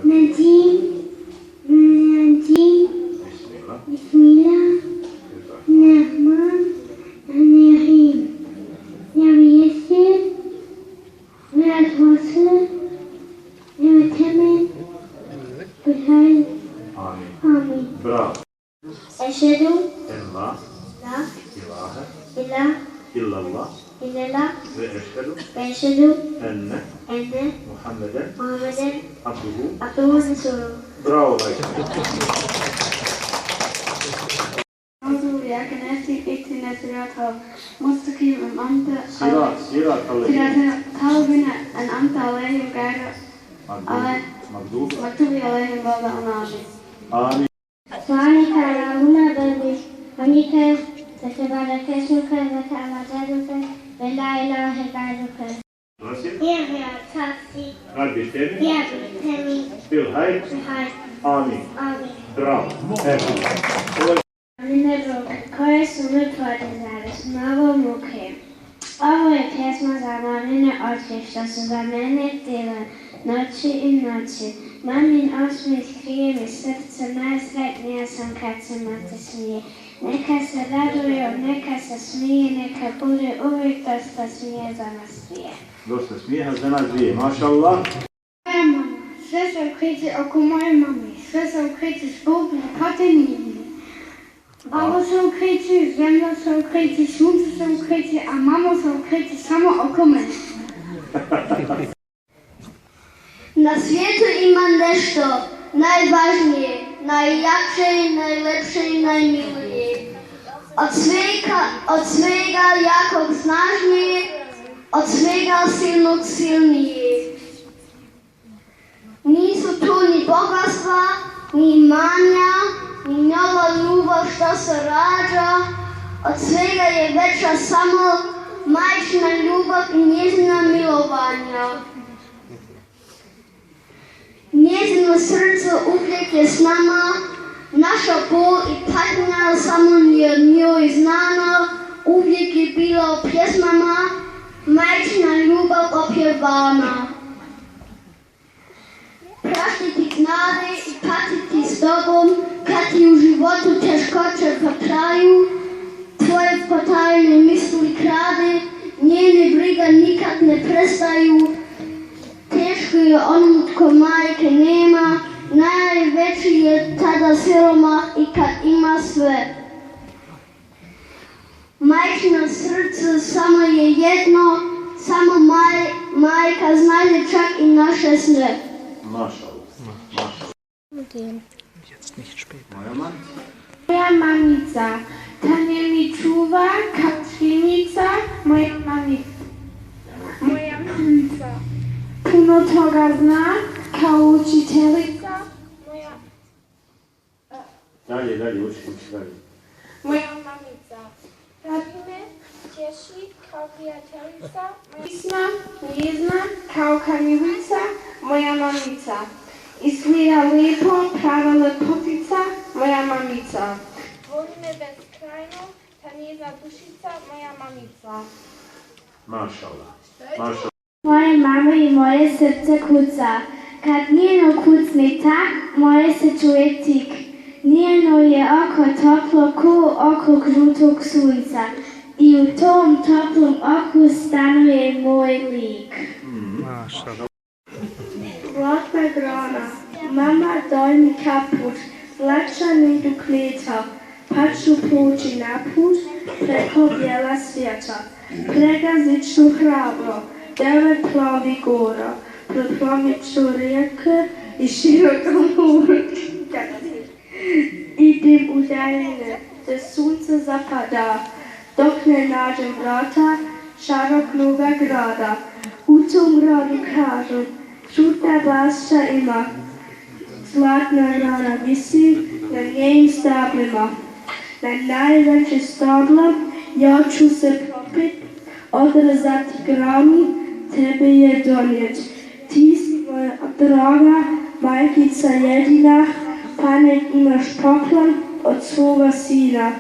Najim, Bismillah, Rahman, Rahim. Ya Yessir, Ya Tawassul, Ya Temin, Bilhal. Amin. Bravo. Eşhedü Allah, la ilahe, ilahe illallah illallah ve eşhedü enne Muhammeden Muhammeden abduhu. abduhu resulü. Bravo Ayşe. أعوذ بك نفسي اهدنا الصراط المستقيم أنعمت Sirat الذين أنعمت عليهم غير Magdubi. المغضوب عليهم ولا الضالين. Amin. سبحانك اللهم وبحمدك تبارك اسمك وتعالى جدك ولا إله غيرك. Nasıl? يا تاسي Kardeşlerim, يا تمي bilhayr. بحال Amin. آمين. Bravo. Evet. Koje su mi podizali s novom muke. Ovo je pjesma za mamine oči što su za mene tile noći i noći. Mamin osmih krije mi srce, najsretnija sam kad se mati smije. Neka se raduju, neka se smije, neka bude uvijek dosta smije za nas dvije. Dosta smijeha za nas dvije. Mašallah. Moja mama, sve se okreće oko moje mame, sve se okreće zbog ljepote njene. Babo se okreće, zemlja se okreće, sunce se okreće, a mama se okreće samo oko mene. Na svijetu ima nešto najvažnije, najjače, najlepše i najmilije. Od svega jakog snažnije, od svega silnog silnije. Nisu tu ni bogatstva, ni imanja, ni nova ljubav što se rađa. Od svega je veća samo majčina ljubav i njezina milovanja. Njezino srce uvijek je s nama, naša bol i patnja samo je njoj znana, uvijek je bila u pjesmama, majčina ljubav opjevana. Praštiti knade i patiti s tobom, kad ti u životu teškoće potraju, tvoje potajne misli krade, njene briga nikad ne prestaju. Teško je onom tko majke nema, najveći je tada siromah i kad ima sve. Majčino srce samo je jedno, samo majka znade čak i naše sve. Mašallah. Moja mama. Moja mamica, ta nje mi čuva kao šimica, moja mamica. Moja mamica puno toga zna kao učiteljica. Dalje, uči dalje. Moja mamica radi me, tješi kao prijateljica. Pisna, njezna kao kamilica, moja mamica. Izgleda lijepo, prava lepotica, moja mamica. Voli me beskrajno, ta njezna dušica, moja mamica. Mašallah. Moje mama i moje srce kuca. Kad njeno kucni tak, moje se čuje tik. Njeno je oko toplo ko oko krutog sunca. I u tom toplom oku stanuje moj lik. Zlatna grana, mama dojmi kaput, zlača nidu klita, pa ću poći naput preko bijela svijeta. Pregaziću hrabro, devet plovi gora, preplovit ću rijeke i široko more. Idem u daljine, gdje sunce zapada, dok ne nađem vrata šaroknoga grada. U tom gradu kažu, čudna vlašća ima, zlatna grana visi na njenim stablima. Na najveće stablo ja ću se propit, odrezati granu, tebe je donijet. Ti si moja draga majkica jedina, pa nek imaš poklon od svoga sina.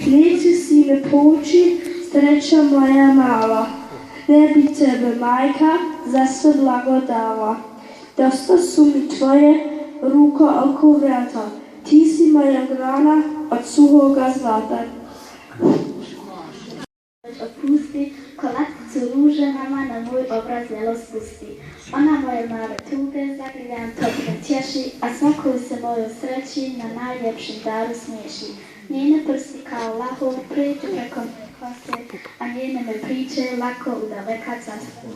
Neće si me poći, sreća moja mala, ne bi tebe majka za sve blago dala. Dosta su mi tvoje ruko oko vrata, ti si moja grana od suhoga zlata. Opusti, ko laticu ruže mama na moj obraz zelo spusti. Ona moje male tuge zagrljam tople tješi, a svakoj se mojoj sreći na najljepšim daru smiješi. Njene prsti kao lahor pređu preko kose, a njene me priče lako u daleka carstva.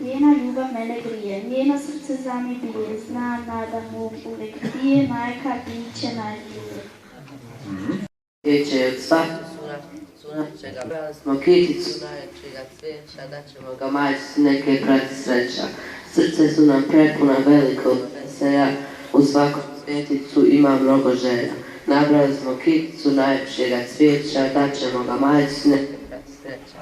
Njena ljubav mene grije, njeno srce za mi bije, znam nada mu uvijek bije, majka biće najljubije. Vijeće od svakog našega brali smo kiticu najljepšega cvijeća, da ćemo ga majci neke prati sreća. Srce su nam prepuna velikog veselja, u svakom cvjeticu ima mnogo želja. Nabrali smo kiticu najljepšega cvijeća, da ćemo ga majci neke prati sreća.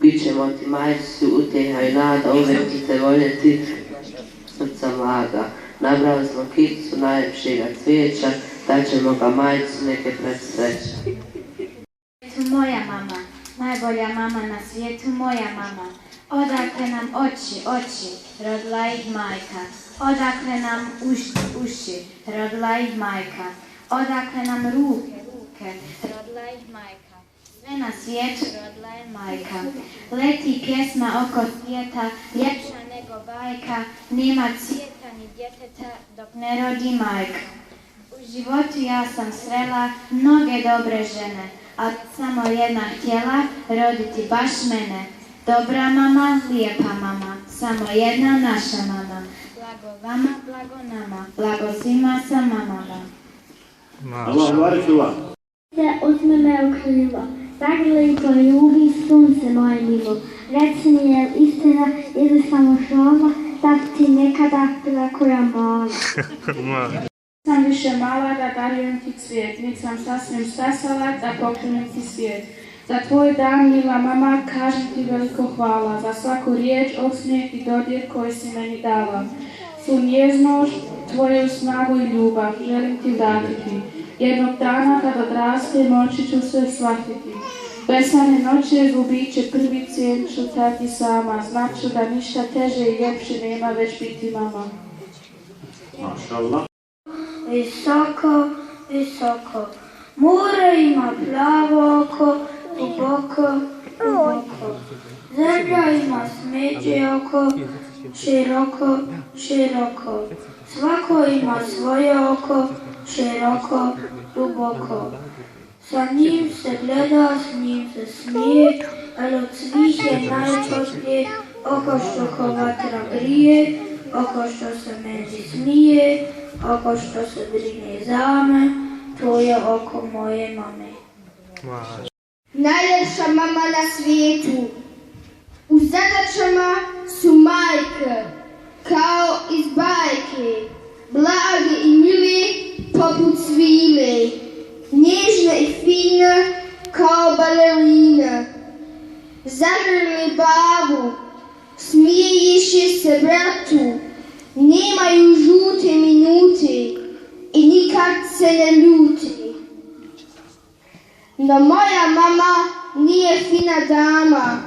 Bićemo ti majci utjeha i nada, uvijek ti te voljeti, srca mlada. Nabrali smo kiticu najljepšega cvijeća, da ćemo ga majci neke prati sreća. Moja mama, najbolja mama na svijetu, moja mama. Odakle nam oči, rodila ih majka. Odakle nam uši, rodila ih majka. Odakle nam ruke, rodila ih majka. Sve na svijetu rodila je majka. Leti pjesma oko svijeta, ljepša nego bajka. Nema cvijeta ni djeteta dok ne rodi majka. U životu ja sam srela mnoge dobre žene, a samo jedna htjela roditi baš mene. Dobra mama, lijepa mama, samo jedna naša mama. Blago vama, blago nama, blago svima sa mamama. Allah barik Allah. Uzme me u krilo, zagrli poljubi sunce moje milo. Reci mi je li istina ili samo šala, da ti nekada bila koja mala. Sam više mala da darujem ti cvijet, nik sam sasvim stasala da pokrenem ti svijet. Za tvoj dan, mila mama, kažem ti veliko hvala, za svaku riječ, osmijeh i dodir koji si meni dala. Svu nježnost, tvoju snagu i ljubav želim ti vratiti. Jednog dana kad odrastem moći ću sve shvatiti. Besane noće izgubit će prvi cijen šutati sama, znat ću da ništa teže i ljepše nema već biti mama. Maša Allah. Visoko, visoko, more ima plavo oko, duboko, duboko. Zemlja ima smeđe oko, široko, široko. Svako ima svoje oko, široko, duboko. Sa njim se gleda, s njim se smije, ali od svih je najčošlije oko što ko vatra grije, oko što se meni smije, oko što se brine za me, to je oko moje mame. Najljepša mama na svijetu. U zadačama su majke, kao iz bajke, blage i mile poput svile, nježna i fina kao balerina. Zagrli babu, smijejiši se bratu, nemaju žute minute i nikad se ne ljuti. No moja mama nije fina dama,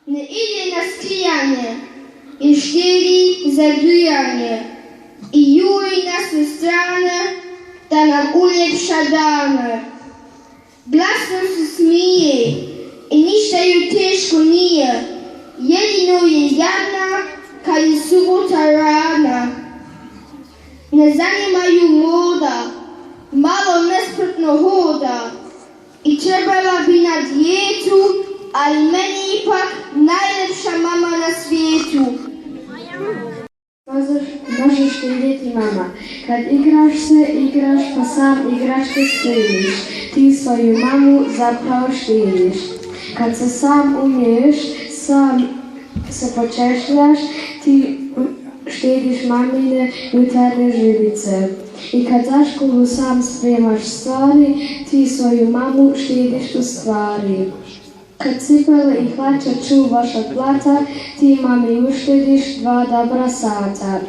ne ide na skijanje i štedi za grijanje i juri na sve strane da nam uljepša dane. Glasno se smije i ništa ju teško nije, jedino je jadna kad je subota rana. Ne zanima ju moda, malo nespretno hoda i trebala bi na dijetu, ali meni ipak najljepša mama na svijetu. Možeš ti vidjeti mama, kad igraš pa sam igračke štiliš, ti svoju mamu zapravo štiliš. Kad se sam umiješ, sam se počešljaš, ti štediš mamine jutarnje žilice. I kad za školu sam spremaš stvari, ti svoju mamu štediš u stvari. Kad cipele i hlače čuvaš od blata, ti mami uštediš 2 dobra sata.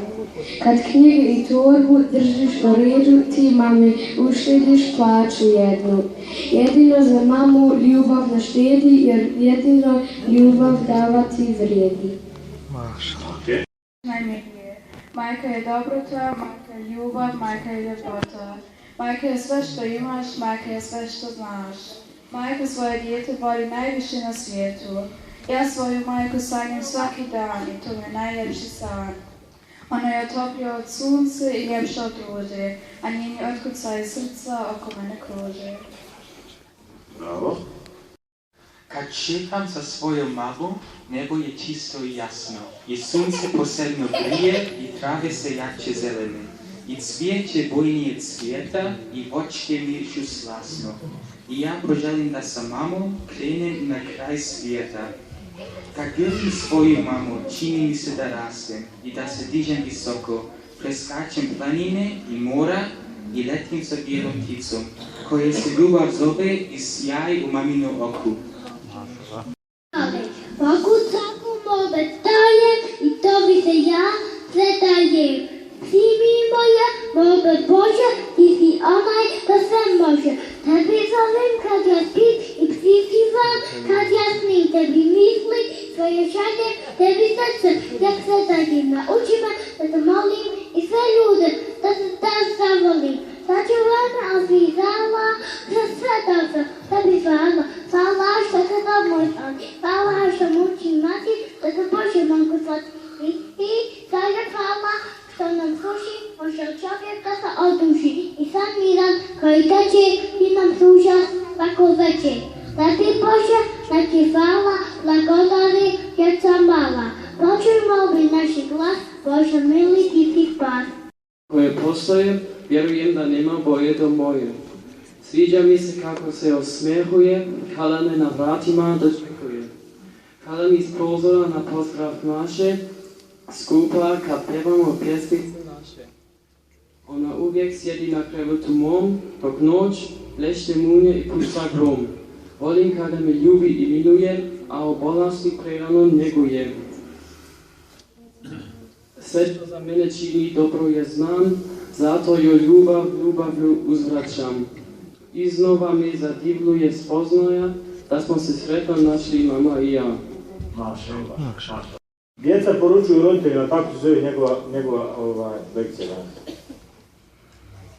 Kad knjige i torbu držiš u redu, ti mami uštediš plaću jednu. Jedino za mamu ljubav ne štedi, jer jedino ljubav dava ti vrijedi. najmilije. Majka je dobrota, majka je ljubav, majka je ljepota. Majka je sve što imaš, majka je sve što znaš. Majka svoje dijete voli najviše na svijetu. Ja svoju majku sanjam svaki dan i to mi je najljepši san. Ona je toplija od sunce i ljepša od ruže, a njeni otkucaji srca oko mene kruže. Bravo. Kad šetam sa svojom mamom, nebo je čisto i jasno, i sunce posebno grije i trave se jače zelene, i cvijeće bojnije cvijeta i voćke mirišu slasno. I ja poželim da sa mamom krenem na kraj svijeta. Kad gledam svoju mamu, čini mi se da rastem i da se dižem visoko, preskačem planine i mora i letim sa bijelom pticom, koja se ljubav zove i sjaj u maminu oku. Bogu tako mobe dajem i tobi se ja predajem. Primi moja mobe Bože, ti si onaj da sve može. Tebi zovem kad ja spim i prizivam kad ja snim. Tebi misli svoje šalje, tebi srce, jak se dajem. Nauči me da te molim i sve ljude da se tam zavolim. Sačuvaj me od svih zala, za sve dobro, tebi hvala. Hvala što te da moj san, hvala što muči mati, da te Bože mogu slati. I sada hvala što nam sluši, može čovjek da se oduši. I sam miran koji teče i nam sluša svako večer. Tebi Bože, da ti hvala, blagodari djeca mala. Počuj molbi naši glas, Bože mili ti si spas. Koje postoje, vjerujem da nema boje do moje. Sviđa mi se kako se osmehuje, kada me na vratima dočekuje. Kada mi iz prozora na pozdrav naše, skupa kad pjevamo pjesmice naše. Ona uvijek sjedi na krevetu mom, dok noć blešte munje i pušta grom. Volim kada me ljubi i miluje, a o bolesti prerano njeguje. Sve što za mene čini dobro je znam, zato joj ljubavlju uzvraćam. Iznova mi zadivljuje spoznaja da smo se sretno našli mama i ja. Maša. Djeca poručuju roditeljima kako se zove njegova lekcija danas.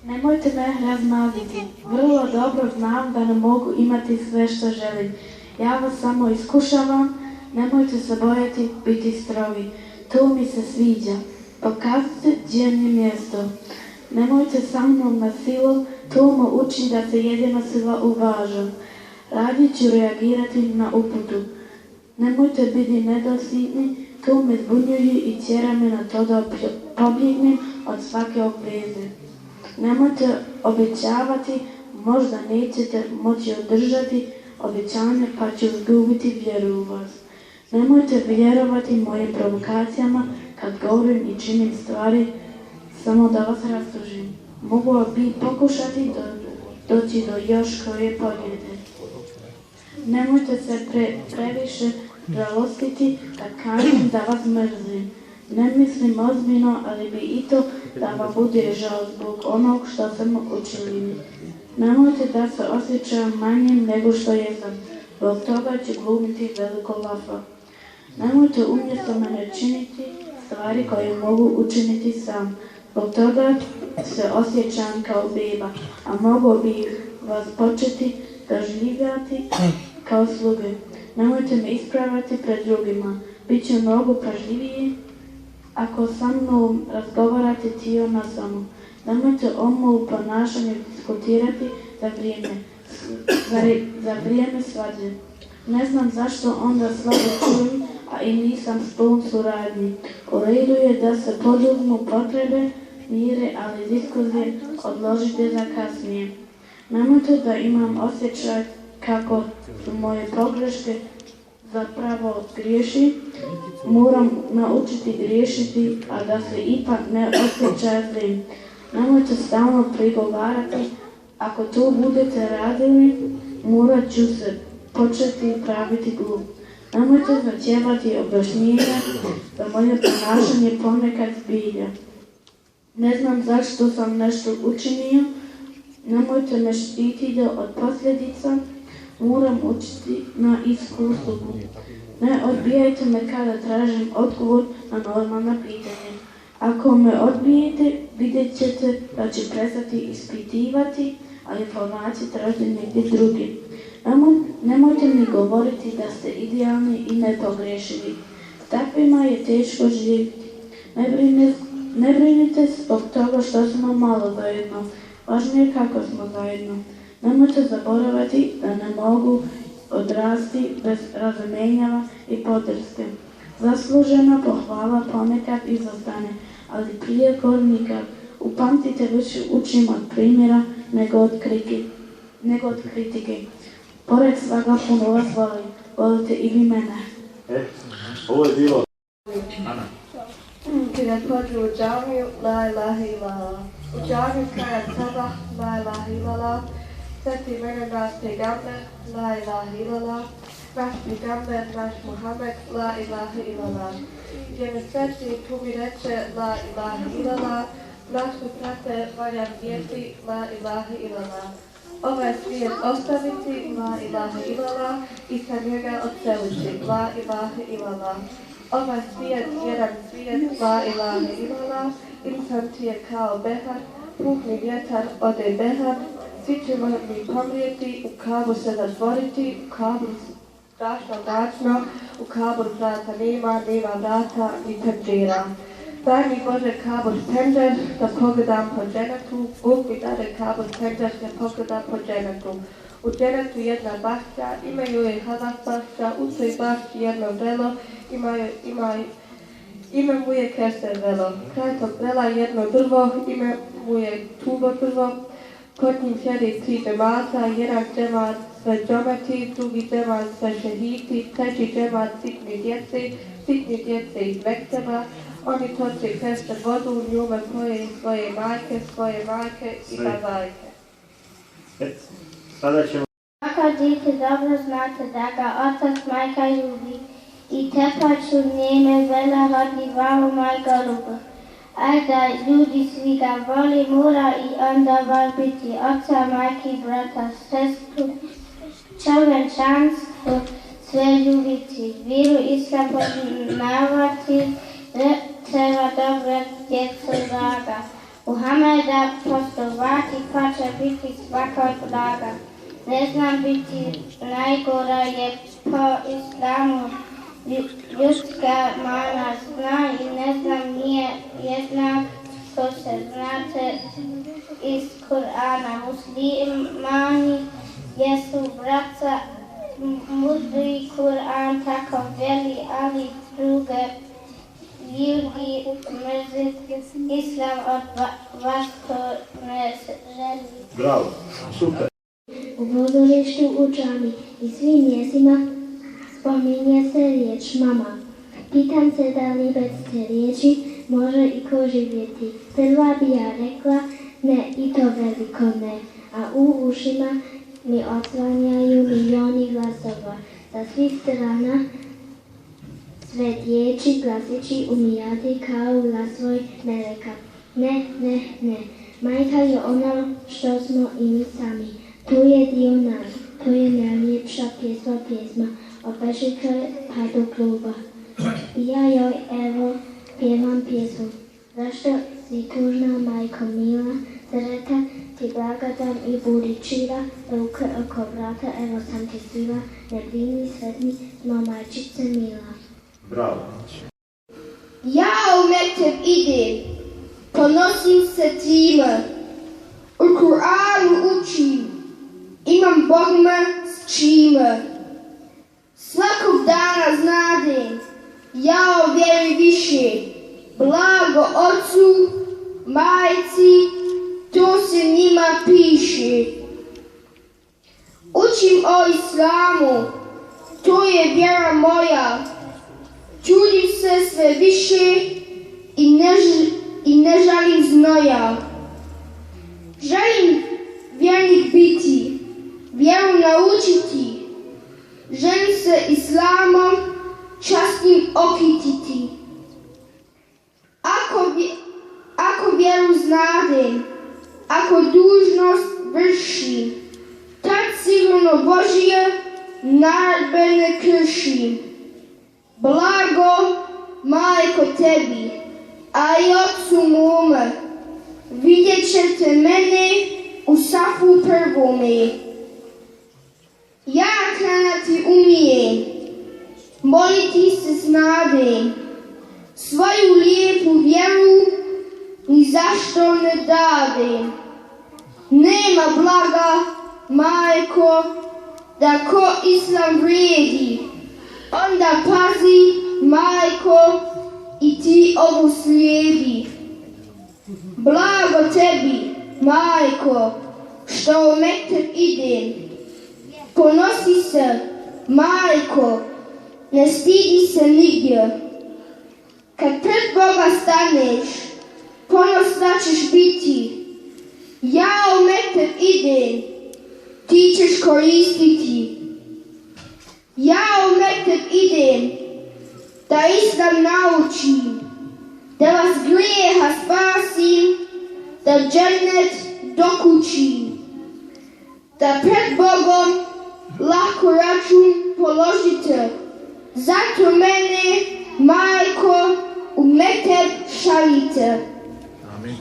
Nemojte me razmaziti. Vrlo dobro znam da ne mogu imati sve što želim. Ja vas samo iskušavam, nemojte se bojati biti strogi. To mi se sviđa. Pokazite gdje mi je mjesto. Nemojte sa mnom na silu, to mu uči da se jedina sila uvaža. Radije ću reagirati na uputu. Nemojte biti nedosljedni, to me zbunjuje i tjera me na to da pobjegnem od svake obveze. Nemojte obećavati, možda nećete moći održati obećanje pa ću izgubiti vjeru u vas. Nemojte vjerovati mojim provokacijama kad govorim i činim stvari samo da vas rastužim. Mogu bi pokušati doći do još koje pobjede. Nemojte se previše žalostiti kad kažem da vas mrzim. Ne mislim ozbiljno, ali bi i to da vam bude žao zbog onog što sam učinili. Nemojte da se osjećam manjim nego što jesam. Zbog toga ću glumiti veliko lafa. Nemojte umjesto mene činiti stvari koje mogu učiniti sam. Zbog toga se osjećam kao beba, a mogu bi vas početi doživljavati kao sluge. Nemojte me ispravati pred drugima. Biću mnogo pažljiviji ako sa mnom razgovarate tijelo na samo. Nemojte o mom ponašanju diskutirati za vrijeme svađe. Ne znam zašto onda slabo čujem, a i nisam sklon suradnji. U redu je da se poduzmu potrebe mire, ali diskuzije odložite za kasnije. Nemojte da imam osjećaj kako su moje pogreške zapravo griješi. Moram naučiti griješiti, a da se ipak ne osjećaj zlim. Nemojte stalno prigovarati. Ako to budete radili, morat ću se početi praviti glup. Nemojte zahtijevati objašnjenja za moje ponašanje ponekad zbilja. Ne znam zašto sam nešto učinio. Nemojte me štititi od posljedica. Moram učiti na iskustvu. Ne odbijajte me kada tražim odgovor na normalna pitanja. Ako me odbijete, vidjet ćete da će prestati ispitivati, a informacije tražiti negdje drugi. Nemojte mi govoriti da ste idealni i nepogrešivi. S takvima je teško živjeti. Ne brinite zbog toga što smo malo zajedno. Važno je kako smo zajedno. Nemojte zaboraviti da ne mogu odrasti bez razumijenja i podrške. Zaslužena pohvala ponekad izostane, ali prije govornika upamtite više učim od primjera nego od kritike. Pored svega puno vas volim, volite i vi mene. Ovo je bilo Ana. Kada pođu u džamiju, la ilaha illallah. U džamiju kada sabah, la ilaha illallah. Sveti mene naš pegamber, la ilaha illallah. Naš pegamber, naš Muhammed, la ilaha illallah. Gdje mi sveti tu mi reče, la ilaha illallah. Našu prate valjam vjeti, la ilaha illallah. Ovaj svijet ostaviti, la ilaha illallah, i sa njega odseliti, la ilaha illallah. Ovaj svijet, jedan svijet, la ilaha illallah, insan ti je kao behar, puhni vjetar, ode behar, svi ćemo mi pomrijeti, u kabur se zatvoriti, u kabur strašno mračno, u kabur vrata nema vrata ni pendžera. Daj mi Bože kabur pendžer da pogledam po dženetu, Bog mi dade kabur pendžer da pogledam po dženetu. U dženetu jedna bašća, imaju je Hazaf bašća, u toj bašći jedno vrelo, ime mu je Keser vrelo. Kraj tog vrela jedno drvo, ime mu je Tubo drvo, kod njim sjedi 3 džemata, jedan džemat sve džometi, drugi džemat sve šehiti, treći džemat sitni djece iz mekteba. Oni toče Keser vodu, u njome poje svoje majke i bazajke. Sada ćemo... Ako dite dobro znate da ga otac majka ljubi i tepaču njene vela radi valu majka ljubi. A da ljudi svi ga voli, mora i onda val biti oca, majki, brata, sestru, čovječanstvo sve ljubiti, vjeru islam poznavati, treba dobre djecu draga. Muhameda postovati pa će biti svaka blaga. Ne znam biti najgora jer po islamu ljudska mana zna i ne znam nije jednak što se znate iz Kur'ana. Muslimani jesu braca, mudri Kur'an tako veli, ali druge ljudi mrziti islam od vas to ne želi. Bravo, super. U pozorištu u džami i svim mjestima spominje se riječ mama. Pitam se da li bez te riječi može i ko živjeti. Prva bi ja rekla ne i to veliko ne, a u ušima mi odzvanjaju milioni glasova. Sa svih strana sve riječi glasići umijati kao glasvoj meleka. Ne, ne, ne, majka je ono što smo i mi sami. Tu je dio nas, tu je najljepša pjesma, od Bešike pa do kluba. I ja joj evo pjevam pjesmu. Zašto si tužna, majko mila, sreta ti blagodan i budi čira, ruke oko vrata, evo sam ti svila, ne brini sretni, smo majčice mila. Bravo. Ja u mekteb idem, ponosim se time, u Kur'anu učim, imam Bogma s čime. Svakog dana znadem, ja o vjeri više, blago ocu, majci, to se njima piše. Učim o islamu, to je vjera moja, čudim se sve više i ne žalim znoja. Želim vjernik biti, vjeru naučiti, želim se islamom časnim okititi. Ako vjeru znadem, ako dužnost vršim, tad sigurno Božje naredbe ne kršim. Blago, majko tebi, a i ocu mome, vidjet ćete mene u safu prvome. Ja klanjati umijem, moliti se s nadem, svoju lijepu vjeru ni zašto ne dadem. Nema blaga, majko, da ko islam vrijedi, onda pazi, majko, i ti ovu slijedi. Blago tebi, majko, što u mekteb idem, ponosi se, majko, ne stidi se nigdje. Kad pred Boga staneš, ponosna ćeš biti. Ja u mekteb idem, ti ćeš koristiti. Ja u mekteb idem, da islam naučim, da vas grijeha spasim, da džennet dokućim, da pred Bogom lako račun položite. Zato mene, majko, u mekteb šaljite. Amin.